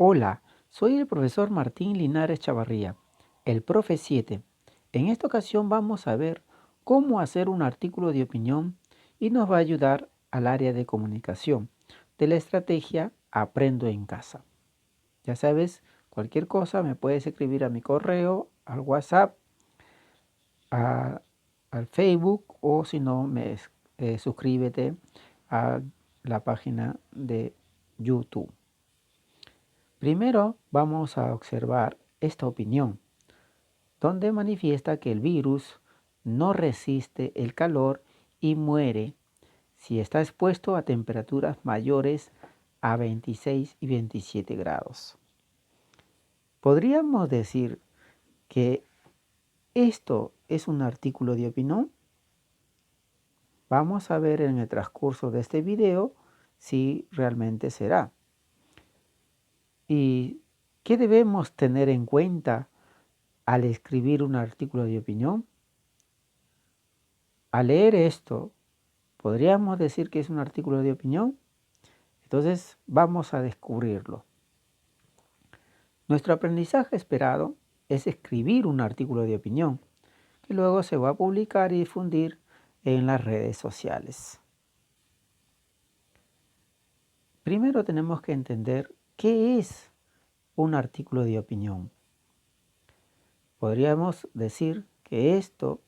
Hola, soy el profesor Martín Linares Chavarría, el profe 7. En esta ocasión vamos a ver cómo hacer un artículo de opinión y nos va a ayudar al área de comunicación de la estrategia Aprendo en Casa. Ya sabes, cualquier cosa me puedes escribir a mi correo, al WhatsApp, al Facebook o si no, suscríbete a la página de YouTube. Primero vamos a observar esta opinión, donde manifiesta que el virus no resiste el calor y muere si está expuesto a temperaturas mayores a 26 y 27 grados. ¿Podríamos decir que esto es un artículo de opinión? Vamos a ver en el transcurso de este video si realmente será. ¿Y qué debemos tener en cuenta al escribir un artículo de opinión? Al leer esto, ¿podríamos decir que es un artículo de opinión? Entonces vamos a descubrirlo. Nuestro aprendizaje esperado es escribir un artículo de opinión, que luego se va a publicar y difundir en las redes sociales. Primero tenemos que entender qué es un artículo de opinión. Podríamos decir que esto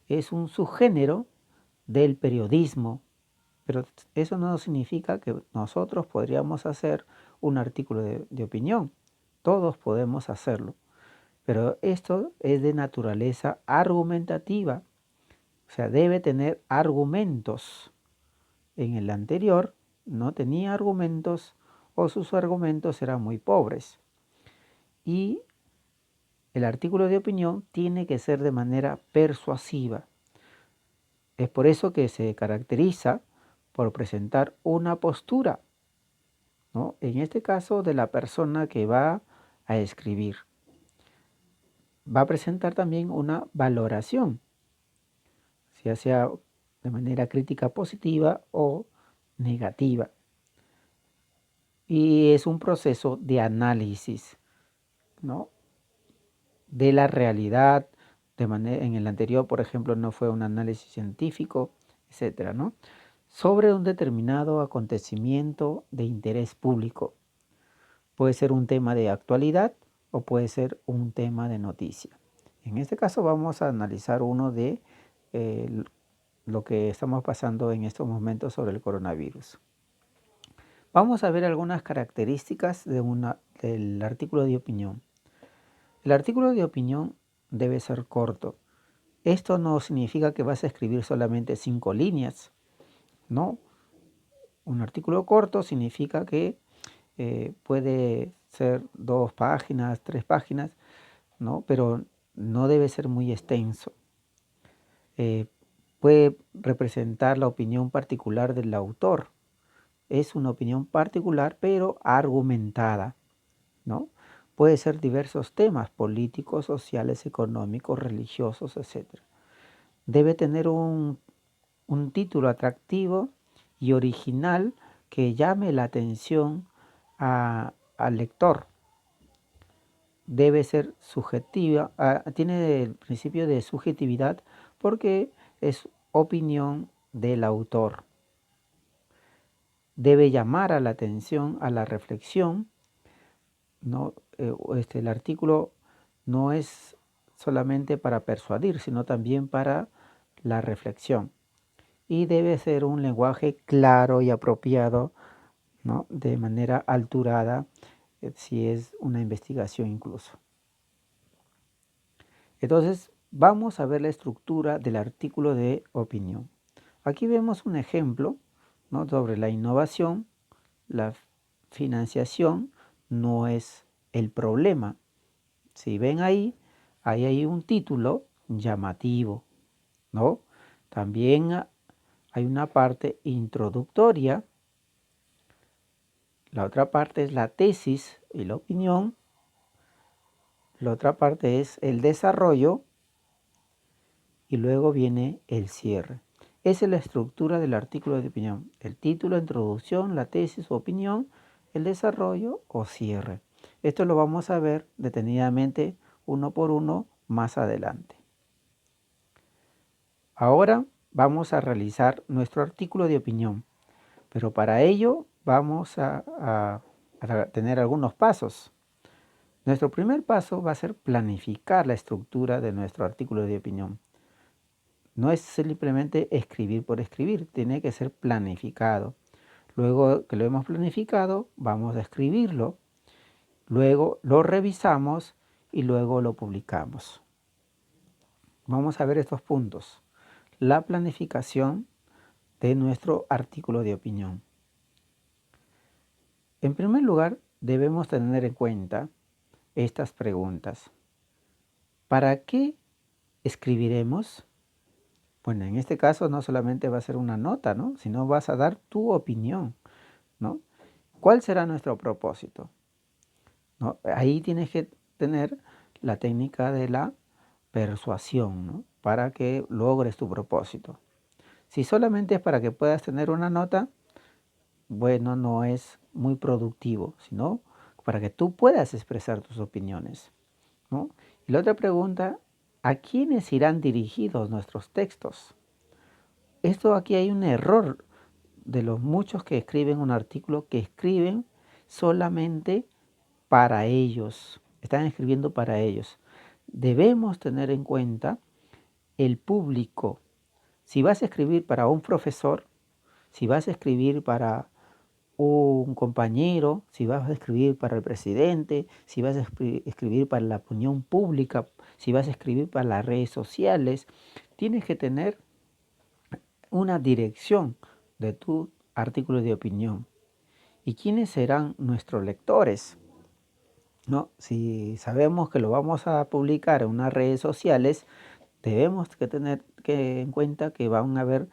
es un subgénero del periodismo, pero eso no significa que nosotros podríamos hacer un artículo de opinión. Todos podemos hacerlo, pero esto es de naturaleza argumentativa, o sea, debe tener argumentos. En el anterior no tenía argumentos o sus argumentos eran muy pobres. Y el artículo de opinión tiene que ser de manera persuasiva. Es por eso que se caracteriza por presentar una postura, ¿no? En este caso de la persona que va a escribir. Va a presentar también una valoración, ya sea de manera crítica positiva o negativa. Y es un proceso de análisis, ¿no?, de la realidad. En el anterior, por ejemplo, no fue un análisis científico, etcétera, ¿no?, sobre un determinado acontecimiento de interés público. Puede ser un tema de actualidad o puede ser un tema de noticia. En este caso vamos a analizar uno de lo que estamos pasando en estos momentos sobre el coronavirus. Vamos a ver algunas características del artículo de opinión. El artículo de opinión debe ser corto. Esto no significa que vas a escribir solamente 5 líneas, ¿no? Un artículo corto significa que puede ser 2 páginas, 3 páginas, ¿no? Pero no debe ser muy extenso. Puede representar la opinión particular del autor. Es una opinión particular, pero argumentada, ¿no? Puede ser diversos temas políticos, sociales, económicos, religiosos, etc. Debe tener un título atractivo y original que llame la atención al lector. Debe ser subjetiva, tiene el principio de subjetividad porque es opinión del autor. Debe llamar a la atención, a la reflexión, ¿no? El artículo no es solamente para persuadir, sino también para la reflexión. Y debe ser un lenguaje claro y apropiado, ¿no?, de manera alturada, si es una investigación incluso. Entonces, vamos a ver la estructura del artículo de opinión. Aquí vemos un ejemplo, ¿no?, sobre la innovación. La financiación no es el problema. Si ven ahí hay un título llamativo, ¿no? También hay una parte introductoria. La otra parte es la tesis y la opinión. La otra parte es el desarrollo. Y luego viene el cierre. Esa es la estructura del artículo de opinión. El título, introducción, la tesis o opinión, el desarrollo o cierre. Esto lo vamos a ver detenidamente uno por uno más adelante. Ahora vamos a realizar nuestro artículo de opinión, pero para ello vamos a tener algunos pasos. Nuestro primer paso va a ser planificar la estructura de nuestro artículo de opinión. No es simplemente escribir por escribir, tiene que ser planificado. Luego que lo hemos planificado, vamos a escribirlo, luego lo revisamos y luego lo publicamos. Vamos a ver estos puntos. La planificación de nuestro artículo de opinión. En primer lugar, debemos tener en cuenta estas preguntas. ¿Para qué escribiremos? Bueno, en este caso no solamente va a ser una nota, ¿no? Sino vas a dar tu opinión, ¿no? ¿Cuál será nuestro propósito? ¿No? Ahí tienes que tener la técnica de la persuasión, ¿no? Para que logres tu propósito. Si solamente es para que puedas tener una nota, bueno, no es muy productivo, sino para que tú puedas expresar tus opiniones, ¿no? Y la otra pregunta, ¿a quiénes irán dirigidos nuestros textos? Esto aquí hay un error de los muchos que escriben un artículo, que escriben solamente para ellos, están escribiendo para ellos. Debemos tener en cuenta el público. Si vas a escribir para un profesor, si vas a escribir para un compañero, si vas a escribir para el presidente, si vas a escribir para la opinión pública, si vas a escribir para las redes sociales, tienes que tener una dirección de tu artículo de opinión. ¿Y quiénes serán nuestros lectores? ¿No? Si sabemos que lo vamos a publicar en unas redes sociales, debemos que tener en cuenta que van a haber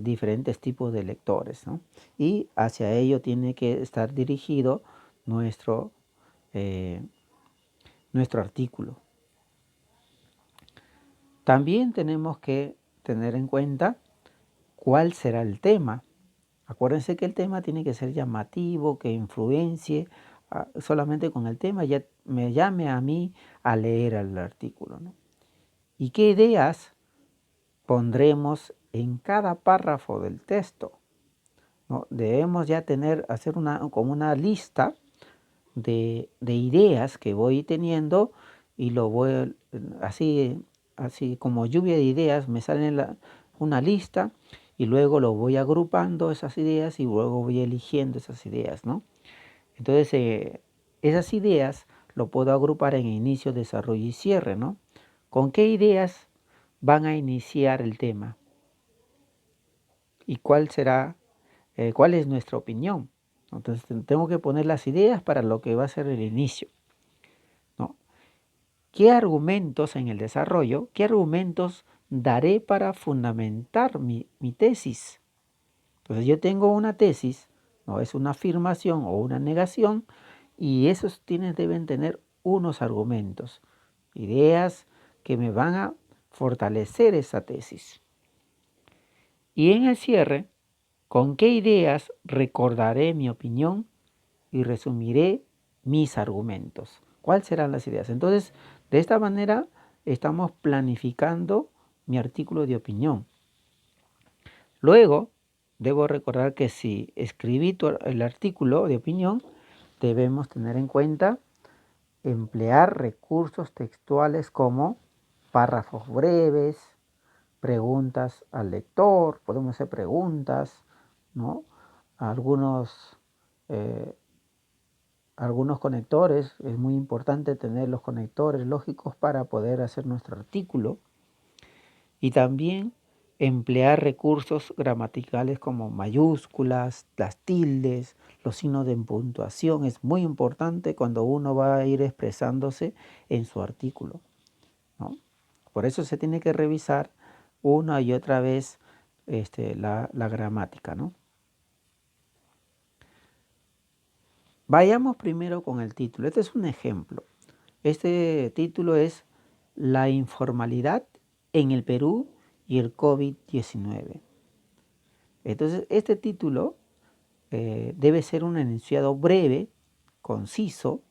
diferentes tipos de lectores, ¿no? Y hacia ello tiene que estar dirigido nuestro, nuestro artículo. También tenemos que tener en cuenta cuál será el tema. Acuérdense que el tema tiene que ser llamativo, que influencie. Solamente con el tema ya me llame a mí a leer el artículo, ¿no? ¿Y qué ideas pondremos en cada párrafo del texto? ¿No? Debemos ya hacer como una lista de ideas que voy teniendo y lo voy así como lluvia de ideas, me sale una lista y luego lo voy agrupando esas ideas y luego voy eligiendo esas ideas, ¿no? Entonces, esas ideas lo puedo agrupar en inicio, desarrollo y cierre, ¿no? ¿Con qué ideas van a iniciar el tema? ¿Y cuál es nuestra opinión? Entonces, tengo que poner las ideas para lo que va a ser el inicio, ¿no? ¿Qué argumentos en el desarrollo, qué argumentos daré para fundamentar mi tesis? Entonces, yo tengo una tesis, no es una afirmación o una negación, y esos deben tener unos argumentos, ideas que me van a fortalecer esa tesis. Y en el cierre, ¿con qué ideas recordaré mi opinión y resumiré mis argumentos? ¿Cuáles serán las ideas? Entonces, de esta manera estamos planificando mi artículo de opinión. Luego, debo recordar que si escribí el artículo de opinión, debemos tener en cuenta emplear recursos textuales como párrafos breves, preguntas al lector, podemos hacer preguntas, ¿no? Algunos, algunos conectores, es muy importante tener los conectores lógicos para poder hacer nuestro artículo. Y también emplear recursos gramaticales como mayúsculas, las tildes, los signos de puntuación. Es muy importante cuando uno va a ir expresándose en su artículo, ¿no? Por eso se tiene que revisar una y otra vez la gramática, ¿no? Vayamos primero con el título. Este es un ejemplo. Este título es La informalidad en el Perú y el COVID-19. Entonces, este título debe ser un enunciado breve, conciso,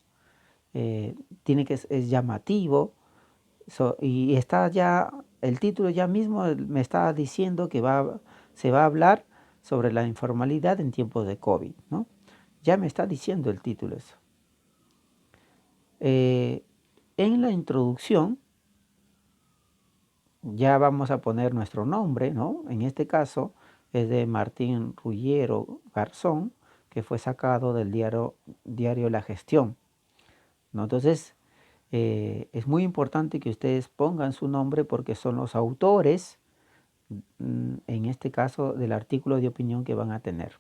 es llamativo, y está ya, el título ya mismo me está diciendo que se va a hablar sobre la informalidad en tiempos de COVID, ¿no? Ya me está diciendo el título eso. En la introducción ya vamos a poner nuestro nombre, ¿no? En este caso es de Martín Ruggiero Garzón, que fue sacado del diario La Gestión, ¿no? Entonces, es muy importante que ustedes pongan su nombre porque son los autores, en este caso, del artículo de opinión que van a tener.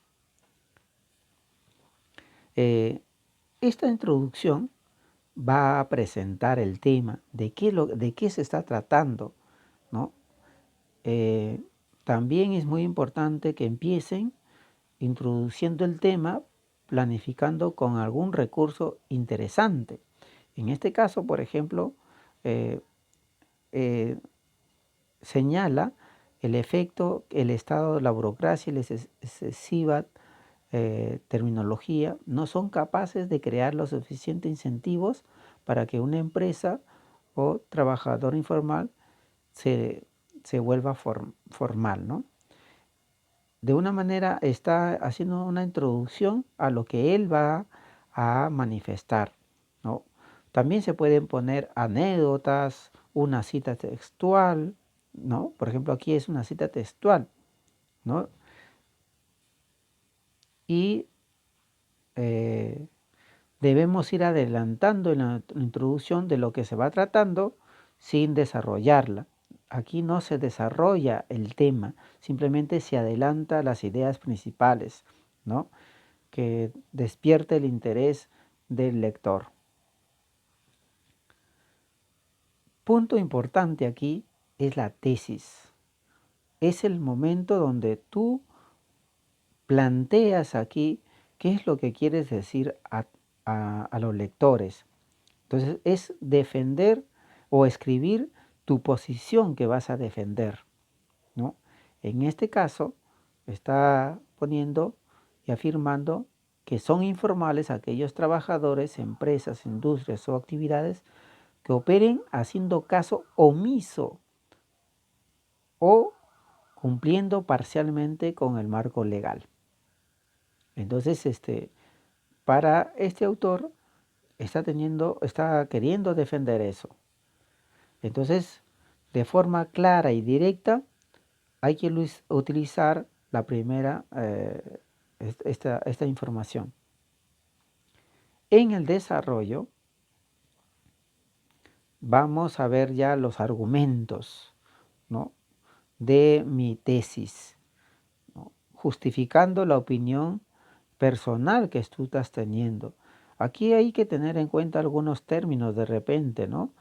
Esta introducción va a presentar el tema de qué se está tratando, ¿no? También es muy importante que empiecen introduciendo el tema, planificando con algún recurso interesante. En este caso, por ejemplo, eh, eh, señala el efecto, el estado de la burocracia y la excesiva terminología no son capaces de crear los suficientes incentivos para que una empresa o trabajador informal se vuelva formal, ¿no? De una manera está haciendo una introducción a lo que él va a manifestar, ¿no? También se pueden poner anécdotas, una cita textual, ¿no? Por ejemplo, aquí es una cita textual, ¿no? Y debemos ir adelantando en la introducción de lo que se va tratando sin desarrollarla. Aquí no se desarrolla el tema, simplemente se adelanta las ideas principales, ¿no? Que despierte el interés del lector. Punto importante aquí es la tesis. Es el momento donde tú planteas aquí qué es lo que quieres decir a los lectores. Entonces es defender o escribir tu posición que vas a defender, ¿no? En este caso está poniendo y afirmando que son informales aquellos trabajadores, empresas, industrias o actividades que operen haciendo caso omiso o cumpliendo parcialmente con el marco legal. Entonces, para este autor está queriendo defender eso. Entonces, de forma clara y directa, hay que utilizar la primera, esta información. En el desarrollo, vamos a ver ya los argumentos, ¿no?, de mi tesis, ¿no?, justificando la opinión personal que tú estás teniendo. Aquí hay que tener en cuenta algunos términos de repente, ¿no?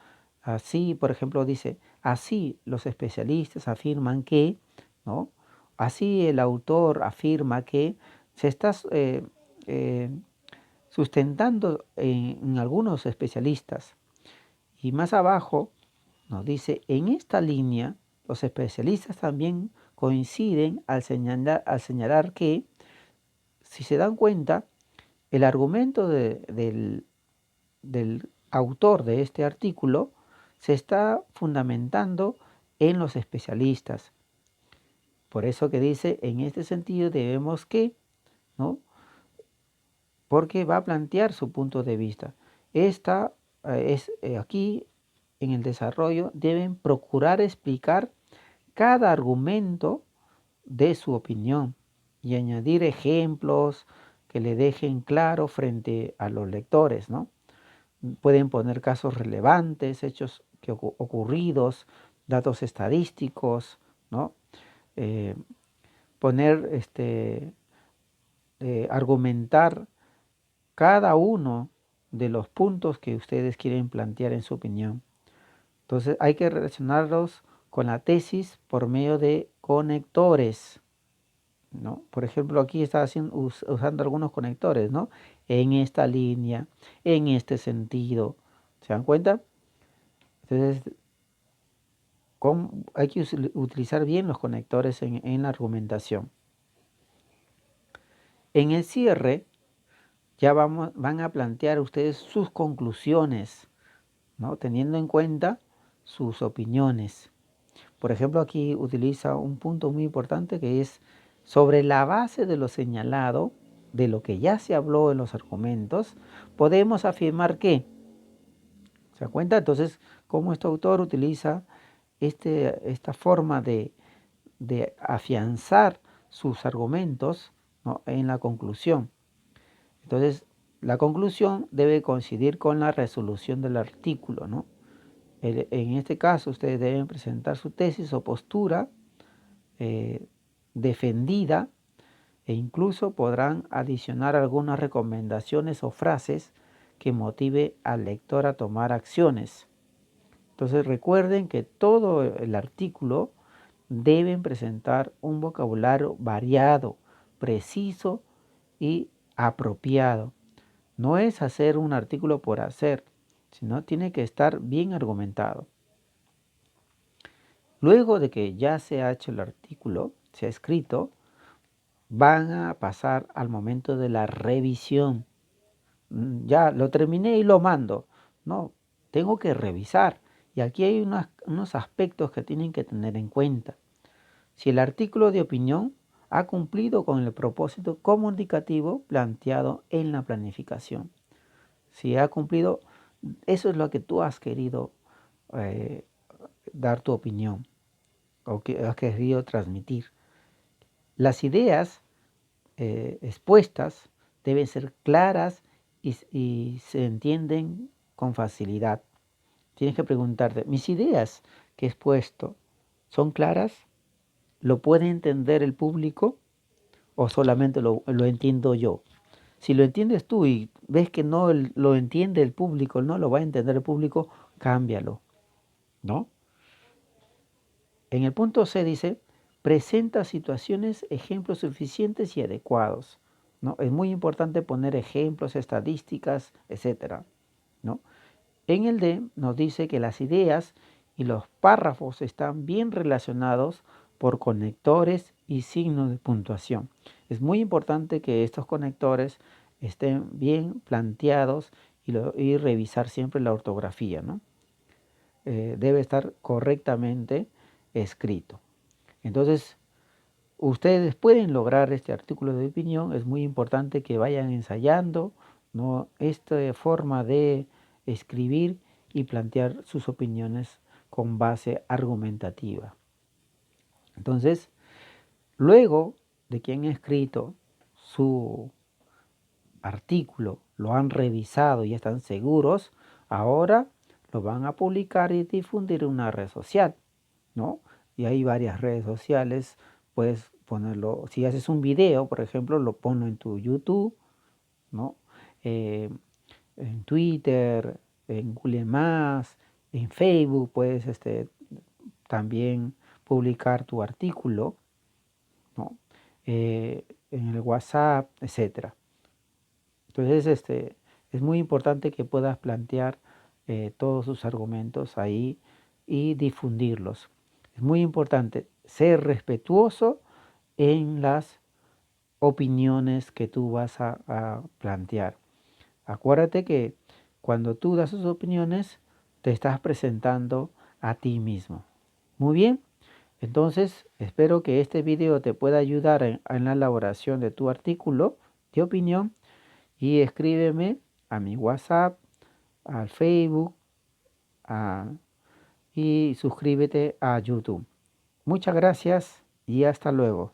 Así, por ejemplo, dice, así los especialistas afirman que, ¿no? Así el autor afirma que se está sustentando en algunos especialistas. Y más abajo nos dice, en esta línea, los especialistas también coinciden al señalar que, si se dan cuenta, el argumento del autor de este artículo se está fundamentando en los especialistas. Por eso que dice, en este sentido debemos que, ¿no?, porque va a plantear su punto de vista. Esta aquí en el desarrollo deben procurar explicar cada argumento de su opinión y añadir ejemplos que le dejen claro frente a los lectores, ¿no? Pueden poner casos relevantes, hechos ocurridos, datos estadísticos, ¿no? Poner, argumentar cada uno de los puntos que ustedes quieren plantear en su opinión. Entonces hay que relacionarlos con la tesis por medio de conectores, ¿no? Por ejemplo, aquí está usando algunos conectores, ¿no? En esta línea, en este sentido. ¿Se dan cuenta? Entonces, hay que utilizar bien los conectores en la argumentación. En el cierre, ya van a plantear ustedes sus conclusiones, ¿no? Teniendo en cuenta sus opiniones. Por ejemplo, aquí utiliza un punto muy importante que es sobre la base de lo señalado, de lo que ya se habló en los argumentos, podemos afirmar que, ¿se da cuenta? Entonces, cómo este autor utiliza esta forma de afianzar sus argumentos, ¿no? En la conclusión. Entonces, la conclusión debe coincidir con la resolución del artículo, ¿no? En este caso, ustedes deben presentar su tesis o postura eh, defendida, e incluso podrán adicionar algunas recomendaciones o frases que motive al lector a tomar acciones. Entonces recuerden que todo el artículo deben presentar un vocabulario variado, preciso y apropiado. No es hacer un artículo por hacer, sino tiene que estar bien argumentado. Luego de que ya se ha hecho el artículo, se ha escrito, van a pasar al momento de la revisión. Ya lo terminé y lo mando. No, tengo que revisar. Y aquí hay unos aspectos que tienen que tener en cuenta. Si el artículo de opinión ha cumplido con el propósito comunicativo planteado en la planificación. Si ha cumplido, eso es lo que tú has querido eh, dar tu opinión o que has querido transmitir. Las ideas expuestas deben ser claras y se entienden con facilidad. Tienes que preguntarte, ¿mis ideas que he expuesto son claras? ¿Lo puede entender el público o solamente lo entiendo yo? Si lo entiendes tú y ves que no lo entiende el público, no lo va a entender el público, cámbialo, ¿no? En el punto C dice, presenta situaciones, ejemplos suficientes y adecuados, ¿no? Es muy importante poner ejemplos, estadísticas, etcétera, ¿no? En el D nos dice que las ideas y los párrafos están bien relacionados por conectores y signos de puntuación. Es muy importante que estos conectores estén bien planteados y revisar siempre la ortografía, ¿no? Debe estar correctamente escrito. Entonces, ustedes pueden lograr este artículo de opinión. Es muy importante que vayan ensayando, ¿no? Esta forma de escribir y plantear sus opiniones con base argumentativa. Entonces, luego de que han escrito su artículo, lo han revisado y están seguros, ahora lo van a publicar y difundir en una red social, ¿no? Y hay varias redes sociales, puedes ponerlo, si haces un video, por ejemplo, lo pongo en tu YouTube, ¿no? Eh, en Twitter, en Google+, en Facebook, puedes también publicar tu artículo, ¿no? En el WhatsApp, etcétera. Entonces, es muy importante que puedas plantear todos sus argumentos ahí y difundirlos. Es muy importante ser respetuoso en las opiniones que tú vas a plantear. Acuérdate que cuando tú das tus opiniones, te estás presentando a ti mismo. Muy bien, entonces espero que este video te pueda ayudar en la elaboración de tu artículo de opinión y escríbeme a mi WhatsApp, al Facebook y suscríbete a YouTube. Muchas gracias y hasta luego.